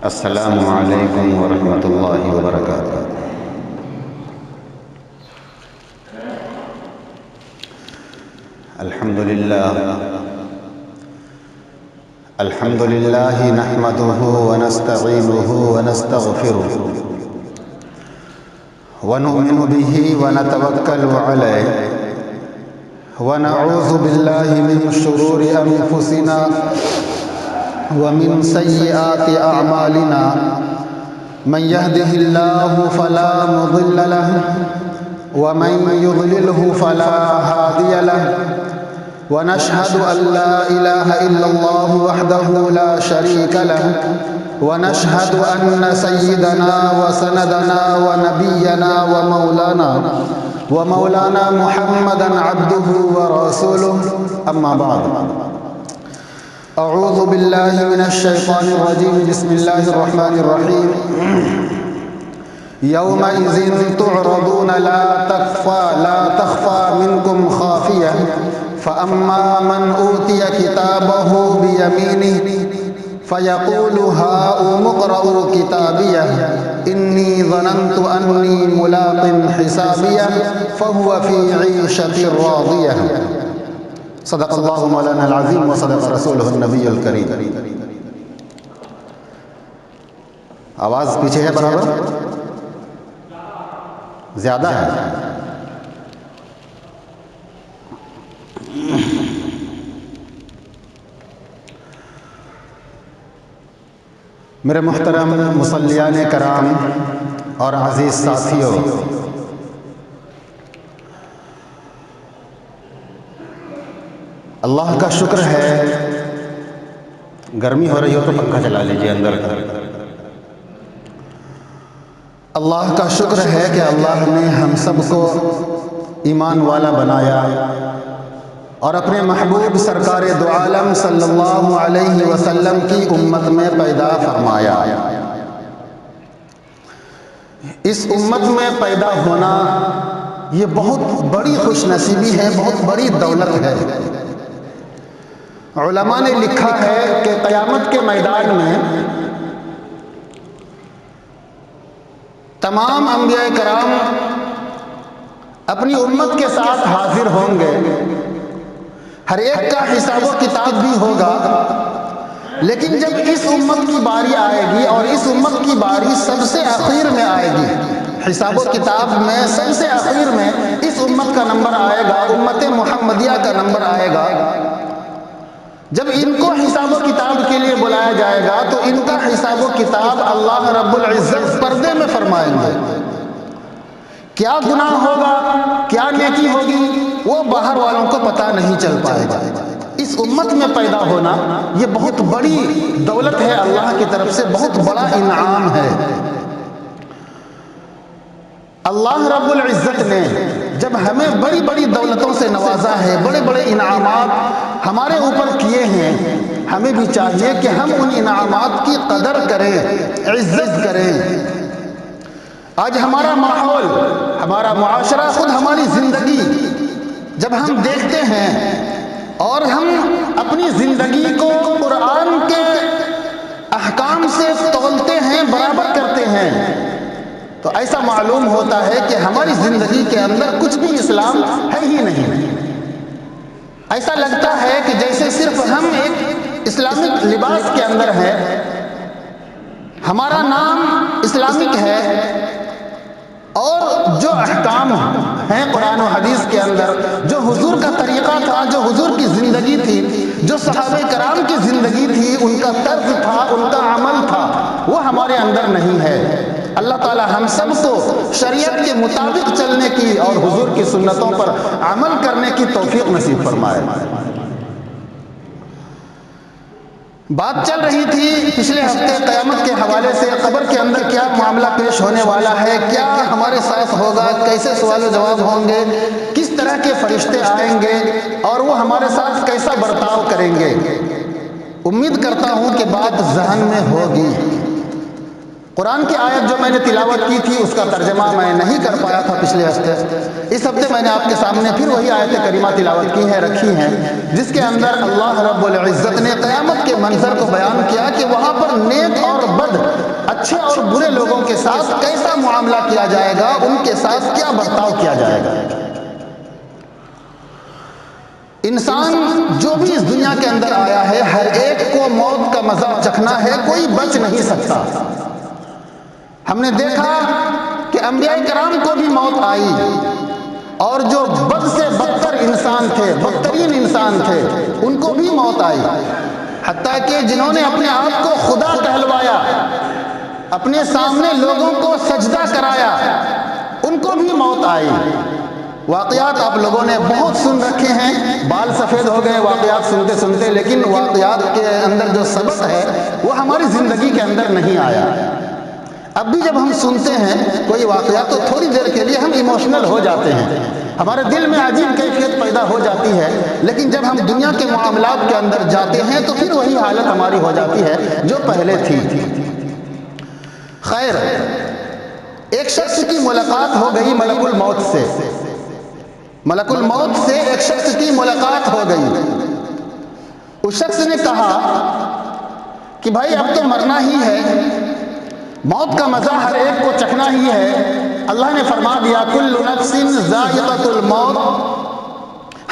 السلام علیکم ورحمۃ اللہ وبرکاتہ۔ الحمد للہ نحمده ونستعینه ونستغفره ونؤمن به ونتوکل علیہ ونعوذ باللہ من شرور انفسنا ومن سیئات اعمالنا من يهده الله فلا مضل له ومن يضلله فلا هادي له ونشهد أن لا إله إلا الله وحده لا شريك له ونشهد أن سيدنا وسندنا ونبينا ومولانا محمدا عبده ورسوله أما بعد أعوذ بالله من الشيطان الرجيم بسم الله الرحمن الرحيم يومئذ تعرضون لا تخفى منكم خافية فأما من أوتي كتابه بيمينه فيقول هاؤم اقرءوا كتابيه إني ظننت أني ملاق حسابيه فهو في عيشة راضية صدق الله مولانا العظيم وصدق رسوله النبي الكريم۔ آواز پیچھے ہے برابر؟ زیادہ ہے؟ میرے محترم مصلیان کرام اور عزیز ساتھیوں، اللہ کا شکر ہے، گرمی ہو رہی ہو تو پنکھا چلا لیجیے اندر کا۔ اللہ کا شکر ہے کہ اللہ نے ہم سب کو ایمان والا بنایا اور اپنے محبوب سرکار دو عالم صلی اللہ علیہ وسلم کی امت میں پیدا فرمایا۔ اس امت میں پیدا ہونا یہ بہت بڑی خوش نصیبی ہے، بہت بڑی دولت ہے۔ علماء نے لکھا ہے کہ قیامت کے میدان میں تمام انبیاء کرام اپنی امت کے ساتھ حاضر ہوں گے، ہر ایک کا حساب و کتاب بھی ہوگا، لیکن جب اس امت کی باری آئے گی اور اس امت کی باری سب سے اخیر میں آئے گی، حساب و کتاب میں سب سے اخیر میں اس امت کا نمبر آئے گا، امت محمدیہ کا نمبر آئے گا۔ جب ان کو حساب و کتاب کے لیے بلایا جائے گا تو ان کا حساب و کتاب اللہ رب العزت پردے میں فرمائیں گے۔ کیا گناہ ہوگا، کیا نیکی ہوگی، وہ باہر والوں کو پتہ نہیں چل پائے گا۔ اس امت میں پیدا ہونا یہ بہت بڑی دولت ہے، اللہ کی طرف سے بہت بڑا انعام ہے۔ اللہ رب العزت نے جب ہمیں بڑی بڑی دولتوں سے نوازا ہے، بڑے بڑے انعامات ہمارے اوپر کیے ہیں، ہمیں بھی چاہیے کہ ہم ان انعامات کی قدر کریں، عزت کریں۔ آج ہمارا ماحول، ہمارا معاشرہ، خود ہماری زندگی جب ہم دیکھتے ہیں اور ہم اپنی زندگی کو قرآن کے احکام سے تولتے ہیں، برابر کرتے ہیں، تو ایسا معلوم ہوتا ہے کہ ہماری زندگی کے اندر کچھ بھی اسلام ہے ہی نہیں۔ ایسا لگتا ہے کہ جیسے صرف ہم ایک اسلامک لباس کے اندر ہیں، ہمارا نام اسلامک ہے، اور جو احکام ہیں قرآن و حدیث کے اندر، جو حضور کا طریقہ تھا، جو حضور کی زندگی تھی، جو صحابہ کرام کی زندگی تھی، ان کا طرز تھا، ان کا عمل تھا، وہ ہمارے اندر نہیں ہے۔ اللہ تعالی ہم سب کو شریعت کے مطابق چلنے کی اور حضور کی سنتوں پر عمل کرنے کی توفیق نصیب فرمائے۔ بات چل رہی تھی پچھلے ہفتے قیامت کے حوالے سے، قبر کے اندر کیا معاملہ پیش ہونے والا ہے، کیا ہمارے ساتھ ہوگا، کیسے سوال و جواب ہوں گے، کس طرح کے فرشتے آئیں گے اور وہ ہمارے ساتھ کیسا برتاؤ کریں گے۔ امید کرتا ہوں کہ بات ذہن میں ہوگی۔ قرآن کی آیت جو میں نے تلاوت کی تھی اس کا ترجمہ میں نہیں کر پایا تھا پچھلے ہفتے، اس ہفتے میں نے آپ کے سامنے پھر وہی آیت کریمہ تلاوت کی ہیں، رکھی ہیں، جس کے اندر اللہ رب العزت نے قیامت کے منظر کو بیان کیا کہ وہاں پر نیک اور بد، اچھے اور برے لوگوں کے ساتھ کیسا معاملہ کیا جائے گا، ان کے ساتھ کیا برتاؤ کیا جائے گا۔ انسان جو بھی اس دنیا کے اندر آیا ہے، ہر ایک کو موت کا مزہ چکھنا ہے، کوئی بچ نہیں سکتا۔ ہم نے دیکھا کہ انبیاء کرام کو بھی موت آئی، اور جو بد سے بدتر انسان تھے، بدترین انسان تھے، ان کو بھی موت آئی، حتیٰ کہ جنہوں نے اپنے آپ کو خدا کہلوایا، اپنے سامنے لوگوں کو سجدہ کرایا، ان کو بھی موت آئی۔ واقعات آپ لوگوں نے بہت سن رکھے ہیں، بال سفید ہو گئے واقعات سنتے سنتے، لیکن واقعات کے اندر جو سبق ہے وہ ہماری زندگی کے اندر نہیں آیا۔ اب بھی جب ہم سنتے ہیں کوئی واقعہ تو تھوڑی دیر کے لیے ہم ایموشنل ہو جاتے ہیں، ہمارے دل میں عجیب کیفیت پیدا ہو جاتی ہے، لیکن جب ہم دنیا کے معاملات کے اندر جاتے ہیں تو پھر وہی حالت ہماری ہو جاتی ہے جو پہلے تھی۔ خیر، ایک شخص کی ملاقات ہو گئی ملک الموت سے، ملک الموت سے ایک شخص کی ملاقات ہو گئی۔ اس شخص نے کہا کہ بھائی اب تو مرنا ہی ہے، موت کا مزہ ہر ایک کو چکھنا ہی ہے۔ اللہ نے فرما دیا کل نفس ذائقۃ الموت،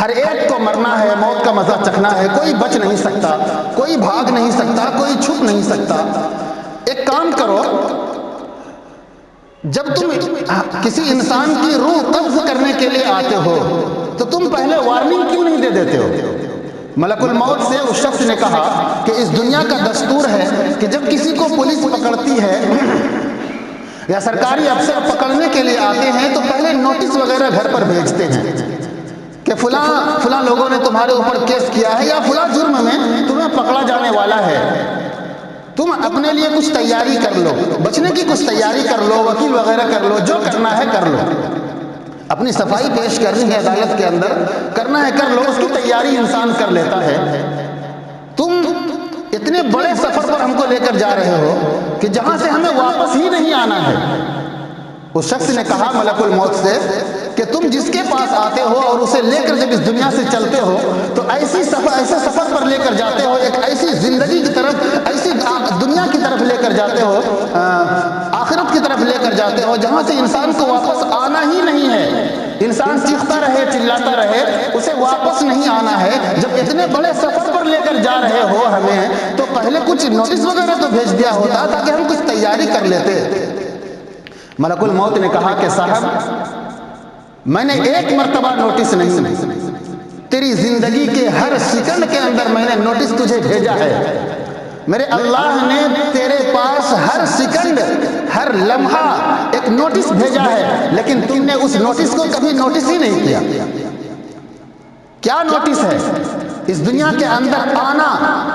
ہر ایک کو مرنا ہے، موت کا مزہ چکھنا ہے، کوئی بچ نہیں سکتا، کوئی بھاگ نہیں سکتا، کوئی چھپ نہیں سکتا۔ ایک کام کرو، جب تم کسی انسان کی روح قبض کرنے کے لیے آتے ہو تو تم پہلے وارننگ کیوں نہیں دے دیتے ہو؟ ملک الموت سے اس شخص نے کہا کہ اس دنیا کا دستور ہے کہ جب کسی کو پولیس پکڑتی ہے یا سرکاری افسر پکڑنے کے لیے آتے ہیں تو پہلے نوٹس وغیرہ گھر پر بھیجتے ہیں کہ فلاں لوگوں نے تمہارے اوپر کیس کیا ہے یا فلاں جرم میں تمہیں پکڑا جانے والا ہے، تم اپنے لیے کچھ تیاری کر لو، بچنے کی کچھ تیاری کر لو، وکیل وغیرہ کر لو، جو کرنا ہے کر لو، اپنی صفائی پیش کرنی ہے عدالت کے اندر، کرنا ہے کر لو، اس کی تیاری انسان کر لیتا ہے۔ تم اتنے بڑے سفر پر ہم کو لے کر جا رہے ہو کہ جہاں سے ہمیں واپس ہی نہیں آنا ہے۔ اس شخص نے کہا ملک الموت سے کہ تم جس کے پاس آتے ہو اور اسے لے کر جب اس دنیا سے چلتے ہو تو ایسے سفر پر لے کر جاتے ہو، ایک ایسی زندگی کی طرف، ایسی دنیا کی طرف لے کر جاتے ہو، آخرت کی طرف لے کر جاتے ہو جہاں سے انسان کو واپس آنا ہی نہیں ہے۔ انسان چیختا رہے، چلاتا رہے، اسے واپس نہیں آنا ہے۔ جب اتنے بڑے سفر پر لے کر جا رہے ہو ہمیں تو پہلے کچھ نوٹس وغیرہ تو بھیج دیا ہوتا تاکہ ہم کچھ تیاری کر لیتے۔ ملک الموت نے کہا کہ صاحب میں نے ایک مرتبہ نوٹس نہیں، تیری زندگی کے ہر سیکنڈ کے اندر میں نے نوٹس تجھے بھیجا ہے۔ میرے اللہ نے تیرے پاس ہر سیکنڈ، ہر لمحہ ایک نوٹس بھیجا ہے، لیکن تم نے اس نوٹس کو کبھی نوٹس ہی نہیں کیا۔ کیا نوٹس ہے؟ اس دنیا کے اندر آنا،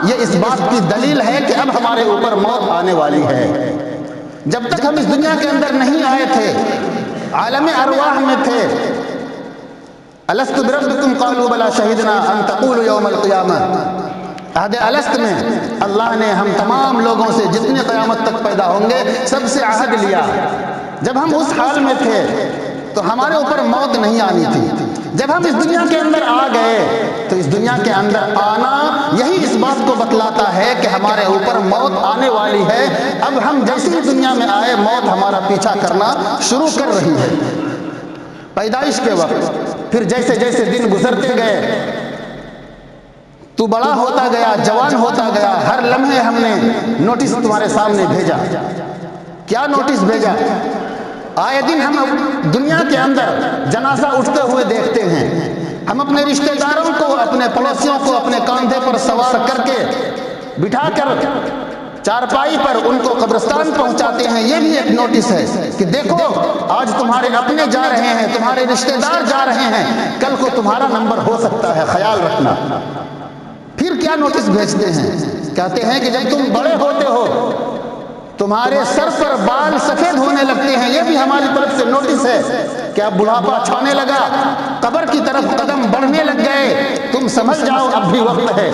یہ اس بات کی دلیل ہے کہ اب ہمارے اوپر موت آنے والی ہے۔ جب تک ہم اس دنیا کے اندر نہیں آئے تھے، عالم ارواح میں تھے، الست بربکم قالوا بلا شہدنا ان تقولوا یوم القیامہ، عہد الست میں اللہ نے ہم تمام لوگوں سے جتنے قیامت تک پیدا ہوں گے سب سے عہد لیا۔ جب ہم اس حال میں تھے تو ہمارے اوپر موت نہیں آنی تھی۔ جب ہم اس دنیا کے اندر آ گئے تو اس دنیا کے اندر آنا یہی اس بات کو بتلاتا ہے کہ ہمارے اوپر موت آنے والی ہے۔ اب ہم جیسی ہی دنیا میں آئے موت ہمارا پیچھا کرنا شروع کر رہی ہے۔ پیدائش کے وقت، پھر جیسے جیسے دن گزرتے گئے تو بڑا ہوتا گیا، جوان ہوتا گیا، ہر لمحے ہم نے نوٹس تمہارے سامنے بھیجا۔ کیا نوٹس بھیجا؟ آئے دن ہم دنیا کے اندر جنازہ اٹھتے ہوئے دیکھتے ہیں، ہم اپنے رشتہ داروں کو، اپنے پڑوسیوں کو اپنے کاندھے پر سوار کر کے بٹھا کر چارپائی پر ان کو قبرستان پہنچاتے ہیں۔ یہ بھی ایک نوٹس ہے کہ دیکھو آج تمہارے اپنے جا رہے ہیں، تمہارے رشتہ دار جا رہے ہیں، کل کو تمہارا نمبر ہو سکتا ہے، خیال رکھنا۔ پھر کیا نوٹس بھیجتے ہیں؟ کہتے ہیں کہ جب تم بڑے ہوتے ہو تمہارے سر پر بال سفید ہونے لگتے ہیں، یہ بھی ہماری طرف سے نوٹس ہے کہ اب بڑھاپا چھانے لگا، قبر کی طرف قدم بڑھنے لگ گئے، تم سمجھ جاؤ اب بھی وقت ہے۔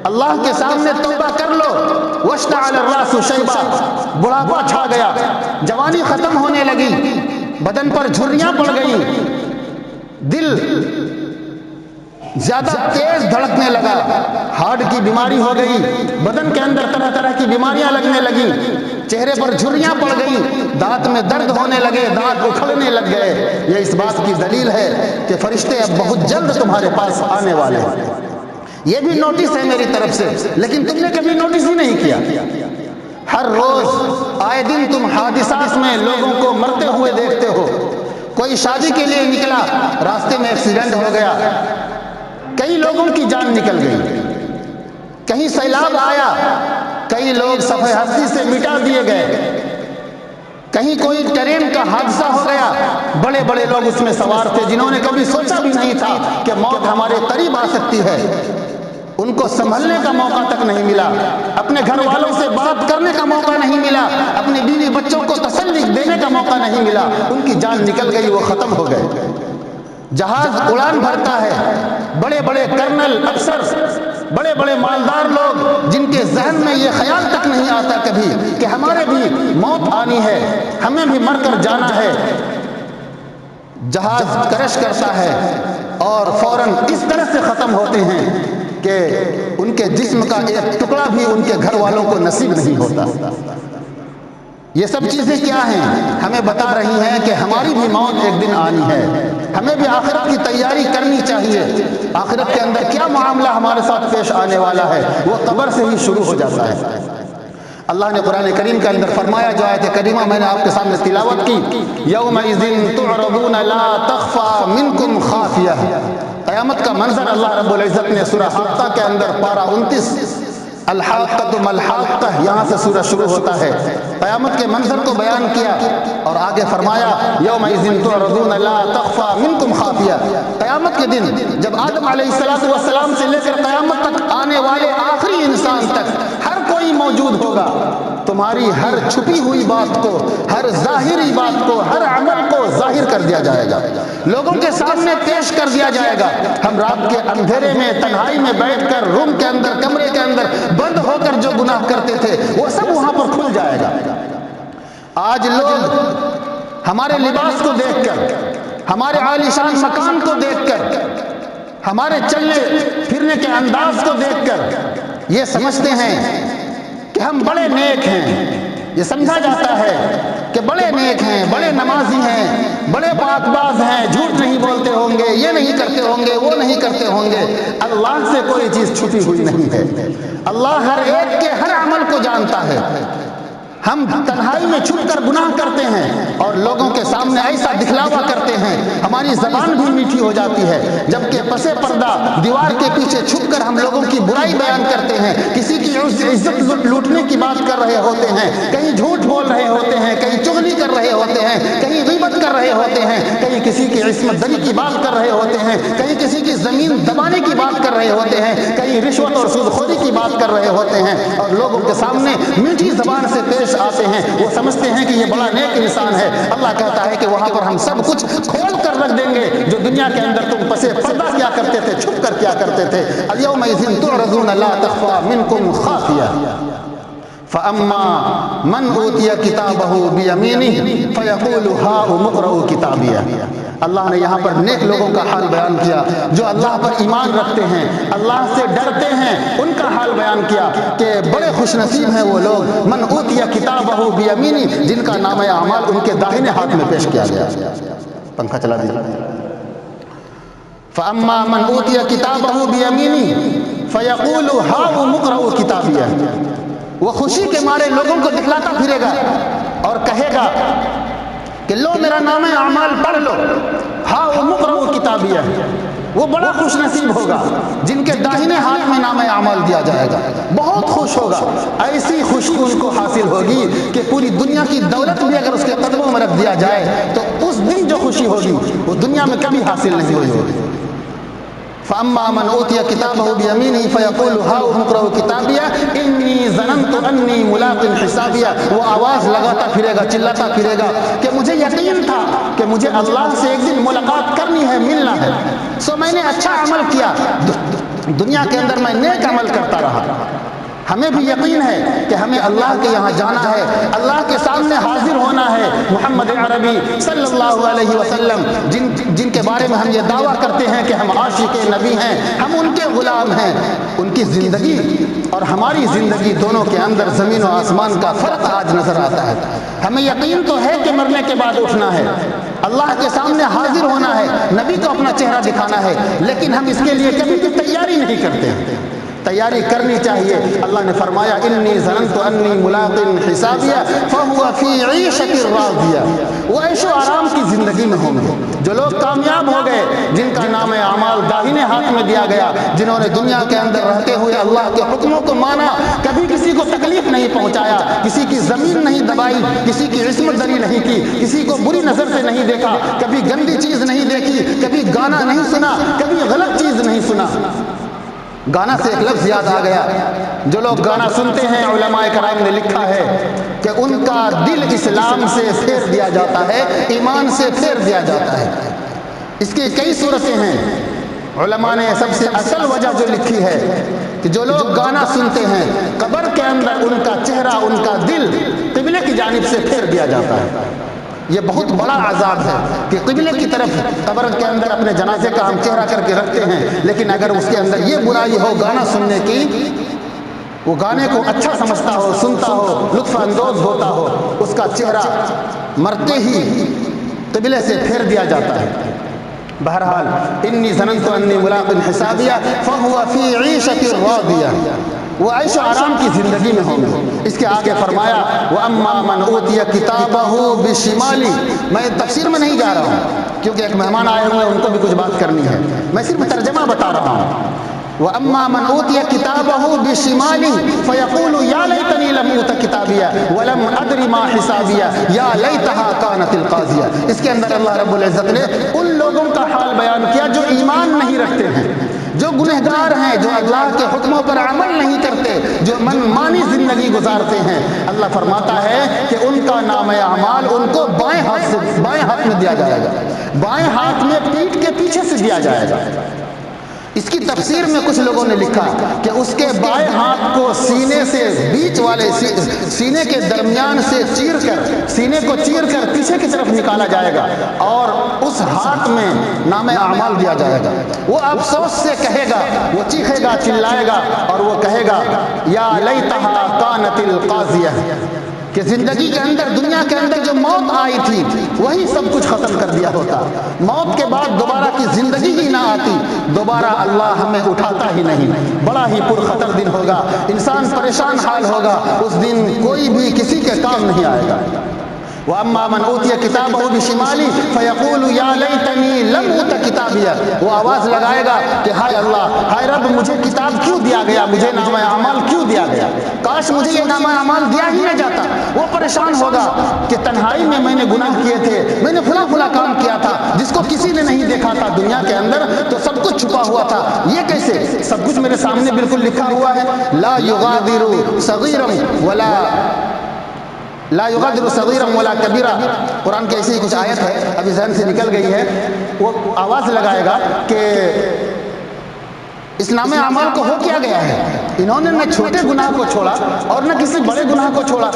اللہ کے سامنے توبہ کر لو. واشتعل الراس شیبا، بڑھاپا چھا گیا، جوانی ختم ہونے لگی، بدن پر جھریاں پڑ گئیں، دل زیادہ تیز دھڑکنے لگا، ہارٹ کی بیماری ہو گئی، بدن کے اندر طرح طرح کی بیماریاں لگنے لگیں، چہرے پر جھریاں پڑ گئیں، دانت میں درد ہونے لگے، دانت اکھڑنے لگ گئے. یہ اس بات کی دلیل ہے کہ فرشتے اب بہت جلد تمہارے پاس آنے والے ہیں. یہ بھی نوٹس ہے میری طرف سے، لیکن تم نے کبھی نوٹس ہی نہیں کیا. ہر روز آئے دن تم حادثات میں لوگوں کو مرتے ہوئے دیکھتے ہو. کوئی شادی کے لیے نکلا، راستے میں ایکسیڈنٹ ہو گیا، کئی لوگوں کی جان نکل گئی. کہیں سیلاب آیا، کئی لوگ صفحہ ہستی سے مٹا دیے گئے. کہیں کوئی ٹرین کا حادثہ ہو گیا، بڑے بڑے لوگ اس میں سوار تھے جنہوں نے کبھی سوچا بھی نہیں تھا کہ موت ہمارے قریب آ سکتی ہے. ان کو سنبھلنے کا موقع تک نہیں ملا، اپنے گھر والوں سے بات کرنے کا موقع نہیں ملا، اپنے بیوی بچوں کو تسلی دینے کا موقع نہیں ملا. ان کی جان نکل گئی، وہ ختم ہو گئے. جہاز اڑان بھرتا ہے، بڑے بڑے کرنل، افسر، بڑے بڑے مالدار لوگ جن کے ذہن میں یہ خیال تک نہیں آتا کبھی کہ ہمارے بھی موت آنی ہے، ہمیں بھی مر کر جانا ہے. جہاز کرش کرتا ہے اور فوراً اس طرح سے ختم ہوتے ہیں کہ ان کے جسم کا ایک ٹکڑا بھی ان کے گھر والوں کو نصیب نہیں ہوتا. یہ سب چیزیں کیا ہیں؟ ہمیں بتا رہی ہیں کہ ہماری بھی موت ایک دن آنی ہے. ہمیں بھی آخرت کی تیاری کرنی چاہیے. آخرت کے اندر کیا معاملہ ہمارے ساتھ پیش آنے والا ہے وہ قبر سے ہی شروع ہو جاتا ہے. اللہ نے قرآن کریم کے اندر فرمایا، جو آیت کریمہ میں نے آپ کے سامنے تلاوت کی، یومئذ تعرضون لا تخفى منکم خافیہ. قیامت کا منظر اللہ رب العزت نے سورہ حاقہ کے اندر پارہ 29 الحاقۃ ما الحاقۃ، یہاں سے سورہ شروع ہوتا ہے، قیامت کے منظر کو بیان کیا اور آگے فرمایا یومئذ تعرضون لا تخفى منکم خافیہ. قیامت کے دن جب آدم علیہ السلام سے لے کر قیامت تک آنے والے آخری انسان تک ہر کوئی موجود ہوگا، تمہاری ہر چھپی ہوئی بات کو، ہر ظاہری بات کو، ہر عمل کو ظاہر کر دیا جائے گا، لوگوں کے سامنے پیش کر دیا جائے گا. ہم رات کے اندھیرے میں تنہائی میں بیٹھ کر روم کے اندر، کمرے کے اندر بند ہو کر جو گناہ کرتے تھے وہ سب وہاں پر کھل جائے گا. آج لوگ ہمارے لباس کو دیکھ کر، ہمارے عالیشان مکان کو دیکھ کر، ہمارے چلنے پھرنے کے انداز کو دیکھ کر یہ سمجھتے ہیں کہ ہم بڑے نیک ہیں. یہ سمجھا جاتا ہے کہ بڑے نیک ہیں، بڑے نمازی ہیں، بڑے پاک باز ہیں، جھوٹ نہیں بولتے ہوں گے، یہ نہیں کرتے ہوں گے، وہ نہیں کرتے ہوں گے. اللہ سے کوئی چیز چھپی ہوئی نہیں ہے. اللہ ہر ایک کے ہر عمل کو جانتا ہے. ہم تنہائی میں چھپ کر گناہ کرتے ہیں اور لوگوں کے سامنے ایسا دکھلاوا کرتے ہیں، ہماری زبان بھی میٹھی ہو جاتی ہے، جبکہ پس پردہ دیوار کے پیچھے چھپ کر ہم لوگوں کی برائی بیان کرتے ہیں، کسی کی عزت لوٹنے کی بات کر رہے ہوتے ہیں، کہیں جھوٹ بول رہے ہوتے ہیں، کہیں چغلی کر رہے ہوتے ہیں، کہیں غیبت کر رہے ہوتے ہیں، کہیں کسی کی عصمت دری کی بات کر رہے ہوتے ہیں، کہیں کسی کی زمین دبانے کی بات کر رہے ہوتے ہیں، کہیں رشوت اور سود خوری کی بات کر رہے ہوتے ہیں، اور لوگوں کے سامنے میٹھی زبان سے پیش آتے ہیں. وہ سمجھتے ہیں کہ یہ بڑا نیک انسان ہے. اللہ کہتا ہے کہ وہاں پر ہم سب کچھ کھول کر رکھ دیں گے جو دنیا کے اندر تم پسے پردہ کیا کرتے تھے، چھپ کر کیا کرتے تھے. الیومئذ تعرضون لا تخفى منکم خافیہ. فَأَمَّا مَنْ أُوتِيَ كِتَابَهُ بِيَمِينِهِ فَيَقُولُ هَاؤُمُ اقْرَءُوا کِتَابِیَهْ. اللہ نے یہاں پر نیک لوگوں کا حال بیان کیا جو اللہ پر ایمان رکھتے ہیں، اللہ سے ڈرتے ہیں، ان کا حال بیان کیا کہ بڑے خوش نصیب ہیں وہ لوگ من اوتیہ کتابہ بیمینی، جن کا نامہ اعمال ان کے داہنے ہاتھ میں پیش کیا گیا. پنکھا چلا دیجیے. فَأَمَّا مَنْ أُوتِيَ كِتَابَهُ بِيَمِينِهِ فَيَقُولُ هَاؤُمُ اقْرَءُوا کِتَابِیَهْ. وہ خوشی کے مارے لوگوں کو دکھلاتا پھرے گا اور کہے گا کہ لو میرا نامہ اعمال پڑھ لو. ہاؤم اقرؤوا کتابیہ. وہ بڑا خوش نصیب ہوگا جن کے داہنے ہاتھ میں نامہ اعمال دیا جائے گا، بہت خوش ہوگا. ایسی خوشی ان کو حاصل ہوگی کہ پوری دنیا کی دولت بھی اگر اس کے قدموں میں رکھ دیا جائے تو اس دن جو خوشی ہوگی وہ دنیا میں کبھی حاصل نہیں ہوئی ہوگی. فَأَمَّا مَنْ أُوتِيَ كِتَابَهُ بِيَمِينِهِ فَيَقُولُ هَاؤُمُ اقْرَءُوا کِتَابِیَهْ إِنِّي ظَنَنْتُ أَنِّي مُلَاقٍ حِسَابِیَهْ. وہ آواز لگاتا پھرے گا، چلاتا پھرے گا کہ مجھے یقین تھا کہ مجھے اللہ سے ایک دن ملاقات کرنی ہے، ملنا ہے، سو میں نے اچھا عمل کیا. دنیا کے اندر میں نیک عمل کرتا رہا، ہمیں بھی یقین ہے کہ ہمیں اللہ کے یہاں جانا ہے، اللہ کے سامنے حاضر ہونا ہے۔ محمد عربی صلی اللہ علیہ وسلم جن کے بارے میں ہم یہ دعویٰ کرتے ہیں کہ ہم عاشق نبی ہیں، ہم ان کے غلام ہیں، ان کی زندگی اور ہماری زندگی دونوں کے اندر زمین و آسمان کا فرق آج نظر آتا ہے۔ ہمیں یقین تو ہے کہ مرنے کے بعد اٹھنا ہے، اللہ کے سامنے حاضر ہونا ہے، نبی کو اپنا چہرہ دکھانا ہے، لیکن ہم اس کے لیے کبھی بھی تیاری نہیں کرتے ہیں۔ تیاری کرنی چاہیے۔ اللہ نے فرمایا انی ظننت انی ملاق حسابیہ فہو فی عیشۃ راضیہ، وہ عیش و آرام کی زندگی میں ہوں گے۔ جو لوگ کامیاب ہو گئے، جن کا نام اعمال داہنے ہاتھ میں دیا گیا، جنہوں نے دنیا کے اندر رہتے ہوئے اللہ کے حکموں کو مانا، کبھی کسی کو تکلیف نہیں پہنچایا، کسی کی زمین نہیں دبائی، کسی کی عصمت دری نہیں کی، کسی کو بری نظر سے نہیں دیکھا، کبھی گندی چیز نہیں دیکھی، کبھی گانا نہیں سنا، کبھی غلط چیز نہیں سنا۔ گانا سے ایک لفظ یاد آ گیا، جو لوگ گانا سنتے ہیں علماء کرام نے لکھا ہے کہ ان کا دل اسلام سے پھیر دیا جاتا ہے، ایمان سے پھیر دیا جاتا ہے۔ اس کی کئی صورتیں ہیں، علماء نے سب سے اصل وجہ جو لکھی ہے کہ جو لوگ گانا سنتے ہیں قبر کے اندر ان کا چہرہ، ان کا دل قبلے کی جانب سے پھیر دیا جاتا ہے۔ یہ بہت بڑا عذاب ہے کہ قبلے کی طرف قبر کے اندر اپنے جنازے کا ہم چہرہ کر کے رکھتے ہیں، لیکن اگر اس کے اندر یہ برائی ہو گانا سننے کی، وہ گانے کو اچھا سمجھتا ہو، سنتا ہو، لطف اندوز ہوتا ہو، اس کا چہرہ مرتے ہی قبلے سے پھیر دیا جاتا ہے۔ بہرحال انی ظننت انی ملاق حسابیہ فہو فی عیشۃ راضیہ، وہ عیش و آرام کی زندگی میں ہوں گے۔ اس کے آگے فرمایا وَأَمَّا مَنْ أُوتِيَ كِتَابَهُ بِشِمَالِهِ، میں تفسیر میں نہیں جا رہا ہوں کیونکہ ایک مہمان آئے ہوئے ہیں، ان کو بھی کچھ بات کرنی ہے، میں صرف ترجمہ بتا رہا ہوں۔ وَأَمَّا مَنْ أُوتِيَ كِتَابَهُ بِشِمَالِهِ فَيَقُولُ يَا لَيْتَنِي لَمْ أُوتَ كِتَابِيَهْ وَلَمْ أَدْرِ مَا حِسَابِيَهْ يَا لَيْتَهَا كَانَتِ الْقَاضِيَةَ۔ اس کے اندر اللہ رب العزت نے ان لوگوں کا حال بیان کیا جو ایمان نہیں رکھتے ہیں، جو گنہگار ہیں، جو اللہ کے حکموں پر عمل نہیں کرتے، جو من مانی زندگی گزارتے ہیں۔ اللہ فرماتا ہے کہ ان کا نام اعمال ان کو بائیں ہاتھ میں دیا جائے گا، بائیں ہاتھ میں پیٹھ کے پیچھے سے دیا جائے گا۔ اس کی تفسیر میں کچھ لوگوں نے لکھا کہ اس کے بائیں ہاتھ کو سینے سے بیچ والے سینے کے درمیان سے چیر کر، سینے کو چیر کر پیچھے کی طرف نکالا جائے گا اور اس ہاتھ میں نام اعمال دیا جائے گا۔ وہ افسوس سے کہے گا، وہ چیخے گا، چلائے گا اور وہ کہے گا یا لیتہا کانت القاضیہ، کہ زندگی کے اندر، دنیا کے اندر جو موت آئی تھی وہی سب کچھ ختم کر دیا ہوتا، موت کے بعد دوبارہ کی زندگی ہی نہ آتی، دوبارہ اللہ ہمیں اٹھاتا ہی نہیں۔ بڑا ہی پرخطر دن ہوگا، انسان پریشان حال ہوگا، اس دن کوئی بھی کسی کے کام نہیں آئے گا۔ وَأَمَّا مَنْ أُوتِيَ كِتَابَهُ بِشِمَالِهِ فَيَقُولُ يَا لَيْتَنِي لَمْ أُوتَ كِتَابِيَهْ، وہ آواز لگائے گا کہ ہائے اللہ، ہائے رب، مجھے کتاب کیوں دیا گیا، مجھے نام اعمال کیوں دیا گیا، کاش مجھے یہ نام اعمال دیا ہی نہ جاتا۔ وہ پریشان ہوگا کہ تنہائی میں میں نے گناہ کیے تھے، میں نے فلاں فلاں کام کیا تھا جس کو کسی نے نہیں دیکھا تھا، دنیا کے اندر تو سب کچھ چھپا ہوا تھا، یہ کیسے؟ سب کچھ میرے سامنے بالکل لکھا ہوا ہے۔ لا یغادر لا یغادر صغیرا ولا کبیرا، قرآن کی ایسی کچھ آیت ہے، ابھی ذہن سے نکل گئی ہے۔ وہ آواز لگائے گا کہ اس نام اعمال کو ہو کیا گیا ہے، انہوں نے نہ چھوٹے گناہ کو چھوڑا اور نہ کسی بڑے گناہ کو چھوڑا۔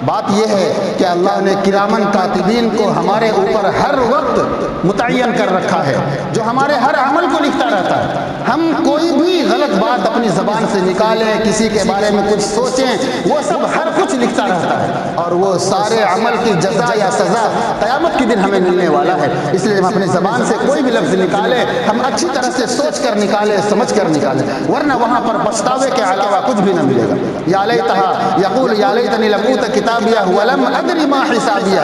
بات یہ ہے کہ اللہ نے کرامن کاتبین کو ہمارے اوپر ہر وقت متعین کر رکھا ہے، جو ہمارے ہر عمل کو لکھتا رہتا ہے۔ ہم کوئی بھی غلط بات اپنی زبان سے نکالیں، کسی کے بارے میں کچھ سوچیں، وہ سب ہر کچھ لکھتا رہتا ہے، اور وہ سارے عمل کی جزا یا سزا قیامت کے دن ہمیں ملنے والا ہے۔ اس لیے ہم اپنی زبان سے کوئی بھی لفظ نکالیں، ہم اچھی طرح سے سوچ کر نکالیں، سمجھ کر نکالیں، ورنہ وہاں پر پچھتاوے کے علاوہ کچھ بھی نہ ملے گا۔ یا لیتہا یقول یا لیتنی لم اوت کتابیہ ولم ادری ما حسابیہ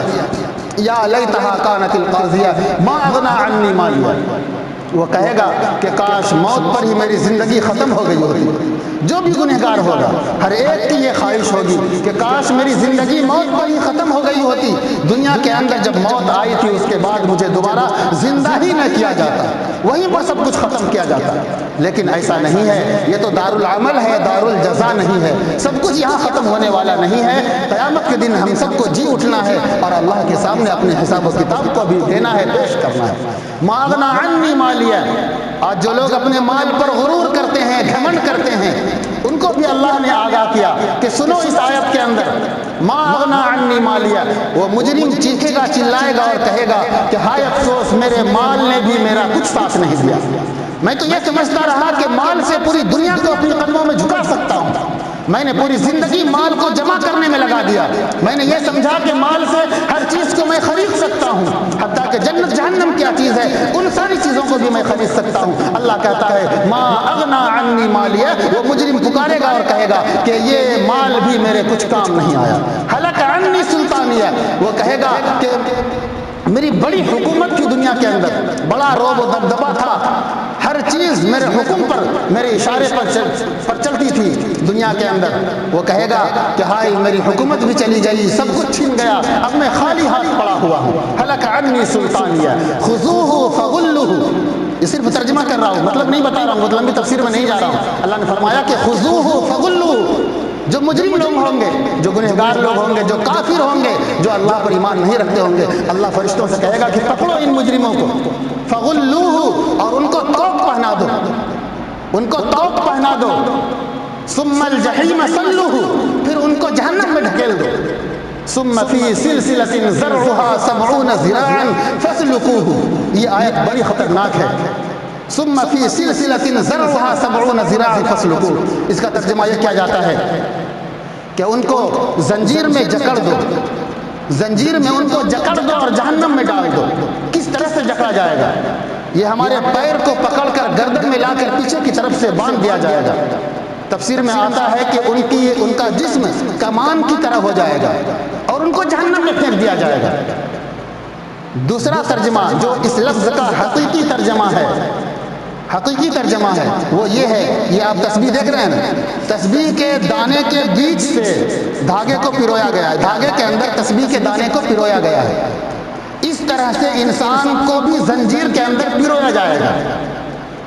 یا لیتہا کانت القاضیہ ما اغنی عنی مالیہ، وہ کہے گا کہ کاش موت پر ہی میری زندگی ختم ہو گئی ہوتی۔ جو بھی گنہگار ہوگا ہر ایک کی یہ خواہش ہوگی کہ کاش میری زندگی موت پر ہی ختم ہو گئی ہوتی، دنیا کے اندر جب موت آئی تھی اس کے بعد مجھے دوبارہ زندہ ہی نہ کیا جاتا، وہیں پر سب کچھ ختم کیا جاتا۔ لیکن ایسا نہیں ہے، یہ تو دار العمل ہے، دار الجزا نہیں ہے، سب کچھ یہاں ختم ہونے والا نہیں ہے۔ قیامت کے دن ہم سب کو جی اٹھنا ہے اور اللہ کے سامنے اپنے حساب و کتاب کو بھی دینا ہے، پیش کرنا ہے۔ ما اغنی عنی مالیہ، آج جو لوگ اپنے مال پر غرور کرتے ہیں، گھمنڈ کرتے ہیں، ان کو بھی اللہ نے آگاہ کیا کہ سنو اس آیت کے اندر، ما اغنا عنی مالیہ، وہ مجرم چیخے گا، چلائے گا اور کہے گا کہ ہائے افسوس، میرے مال نے بھی میرا کچھ ساتھ نہیں دیا۔ میں تو یہ سمجھتا رہا کہ مال سے پوری دنیا کو اپنے قدموں میں جھکا سکتا ہوں، میں نے پوری زندگی مال کو جمع کرنے میں لگا دیا، میں نے یہ سمجھا کہ مال سے ہر چیز کو میں خرید سکتا ہوں، حتیٰ کہ جنت جہنم کیا چیز ہے ان ساری چیزوں کو بھی میں خرید سکتا ہوں۔ اللہ کہتا ہے ما اغنا عنی مالیہ، وہ مجرم پکارے گا اور کہے گا کہ یہ مال بھی میرے کچھ کام نہیں آیا۔ ہلک عنی سلطانیہ، وہ کہے گا کہ میری بڑی حکومت تھی دنیا کے اندر، بڑا روب و دبدبا تھا، ہر چیز میرے حکم پر، میرے اشارے پر چلتی تھی دنیا کے اندر۔ وہ کہے گا کہ ہائے میری حکومت بھی چلی گئی، سب کچھ چھن گیا، اب میں خالی ہاتھ پڑا ہوا ہوں۔ ہلک عنی سلطانیہ خذوہ فغلوہ، یہ صرف ترجمہ کر رہا ہوں، مطلب نہیں بتا رہا ہوں، مطلب تفسیر میں نہیں جا رہا ہوں۔ اللہ نے فرمایا کہ خذوہ فغلوہ، جو مجرم لوگ ہوں گے، جو گنہگار لوگ ہوں گے، جو کافر ہوں گے، جو اللہ پر ایمان نہیں رکھتے ہوں گے، اللہ فرشتوں سے کہے گا کہ پکڑو ان مجرموں کو، فغلوہ، اور ان کو توق پہنا دو، ان کو توق پہنا دو، ثم الجحیم صلوہ، پھر ان کو جہنم میں ڈھکیل دو، ثم فی سلسلۃ ذرعها 70 ذراعا فاسلکوہ، یہ آیت بڑی خطرناک ہے۔ ثم فی سلسلۃ ذرعها 70 ذراعا فاسلکوہ، اس کا ترجمہ یہ کیا جاتا ہے کہ ان کو زنجیر میں جکڑ دو، زنجیر میں ان کو جکڑ دو اور جہنم میں ڈال دو۔ کس طرح سے جکڑا جائے گا؟ یہ ہمارے پیر کو پکڑ کر گردن میں لا کر پیچھے کی طرف سے باندھ دیا جائے گا۔ تفسیر میں آتا ہے کہ ان کا جسم کمان کی طرح ہو جائے گا اور ان کو جہنم میں پھینک دیا جائے گا۔ دوسرا ترجمہ جو اس لفظ کا حقیقی ترجمہ ہے، حقیقی ترجمہ ہے، وہ یہ ہے، یہ آپ تسبیح دیکھ رہے ہیں نا، تسبیح کے دانے کے بیچ سے دھاگے کو پرویا گیا ہے، دھاگے کے اندر تسبیح کے دانے کو پرویا گیا ہے۔ اس طرح سے انسان کو بھی زنجیر کے اندر پرویا جائے گا۔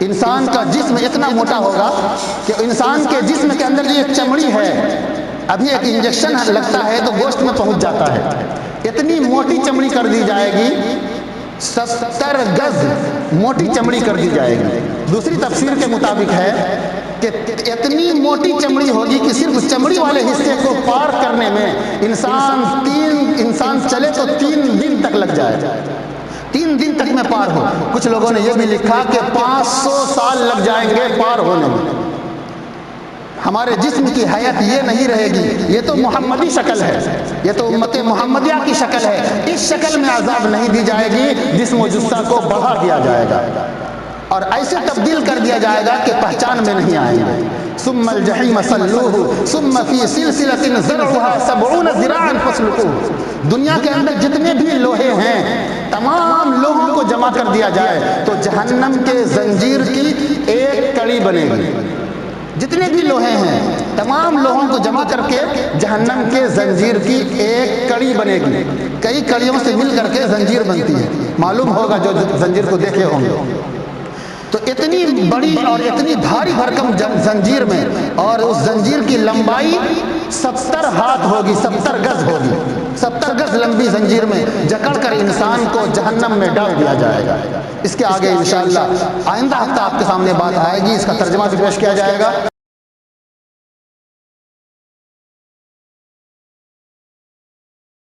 انسان کا جسم اتنا موٹا ہوگا کہ انسان کے جسم کے اندر جو ایک چمڑی ہے، ابھی ایک انجیکشن لگتا ہے تو گوشت میں پہنچ جاتا ہے، اتنی موٹی چمڑی کر دی جائے گی، 70 گز موٹی چمڑی کر دی جائے گی۔ دوسری تفسیر کے مطابق ہے کہ اتنی موٹی چمڑی ہوگی کہ صرف چمڑی والے حصے کو پار کرنے میں انسان چلے تو 3 دن تک لگ جائے، 3 دن تک میں پار ہو۔ کچھ لوگوں نے یہ بھی لکھا کہ 500 سال لگ جائیں گے پار ہونے میں۔ ہمارے جسم کی حیات یہ نہیں رہے گی، یہ تو محمدی شکل ہے، یہ تو امت محمدیہ کی شکل ہے، اس شکل میں عذاب نہیں دی جائے گی، جسم و جثہ کو بڑھا دیا جائے گا اور ایسے تبدیل کر دیا جائے گا کہ پہچان میں نہیں آئیں گے۔ ثم الجحیم صلوہ ثم فی سلسلۃ ذرعها 70 ذراعا فاسلکوہ، دنیا کے اندر جتنے بھی لوہے ہیں تمام لوہوں کو جمع کر دیا جائے تو جہنم کے زنجیر کی ایک کڑی بنے گی۔ جتنے بھی لوہے ہیں تمام لوہوں کو جمع کر کے جہنم کے زنجیر کی ایک کڑی بنے گی، کئی کڑیوں سے مل کر کے زنجیر بنتی ہے، معلوم ہوگا جو زنجیر کو دیکھے ہوں گے۔ تو اتنی بڑی اور اتنی بھاری بھرکم زنجیر میں، اور اس زنجیر کی لمبائی 70 ہاتھ ہوگی، 70 گز ہوگی، 70 گز لمبی زنجیر میں جکڑ کر انسان کو جہنم میں ڈال دیا جائے گا۔ اس کے آگے انشاءاللہ آئندہ ہفتہ آپ کے سامنے بات آئے گی، اس کا ترجمہ بھی پیش کیا جائے گا۔